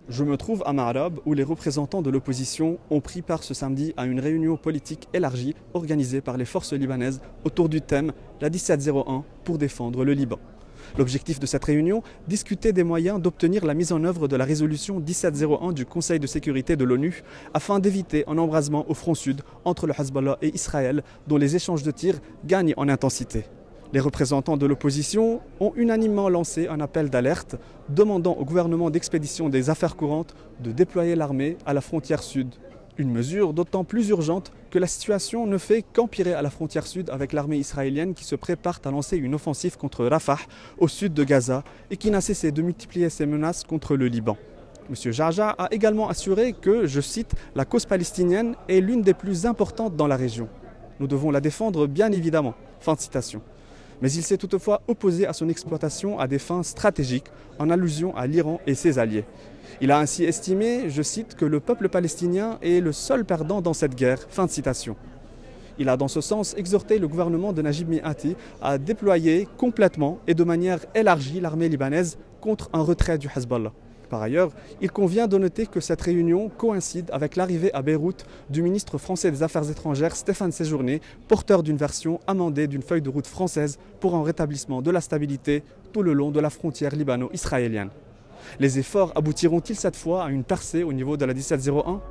Je me trouve à Ma'arab où les représentants de l'opposition ont pris part ce samedi à une réunion politique élargie organisée par les forces libanaises autour du thème la 1701 pour défendre le Liban. L'objectif de cette réunion, discuter des moyens d'obtenir la mise en œuvre de la résolution 1701 du Conseil de sécurité de l'ONU afin d'éviter un embrasement au front sud entre le Hezbollah et Israël dont les échanges de tirs gagnent en intensité. Les représentants de l'opposition ont unanimement lancé un appel d'alerte demandant au gouvernement d'expédition des affaires courantes de déployer l'armée à la frontière sud. Une mesure d'autant plus urgente que la situation ne fait qu'empirer à la frontière sud avec l'armée israélienne qui se prépare à lancer une offensive contre Rafah, au sud de Gaza, et qui n'a cessé de multiplier ses menaces contre le Liban. M. Jarja a également assuré que, je cite, « la cause palestinienne est l'une des plus importantes dans la région. Nous devons la défendre bien évidemment ». Fin de citation. Mais il s'est toutefois opposé à son exploitation à des fins stratégiques, en allusion à l'Iran et ses alliés. Il a ainsi estimé, je cite, que le peuple palestinien est le seul perdant dans cette guerre. Fin de citation. Il a dans ce sens exhorté le gouvernement de Najib Mikati à déployer complètement et de manière élargie l'armée libanaise contre un retrait du Hezbollah. Par ailleurs, il convient de noter que cette réunion coïncide avec l'arrivée à Beyrouth du ministre français des Affaires étrangères Stéphane Séjourné, porteur d'une version amendée d'une feuille de route française pour un rétablissement de la stabilité tout le long de la frontière libano-israélienne. Les efforts aboutiront-ils cette fois à une percée au niveau de la 1701 ?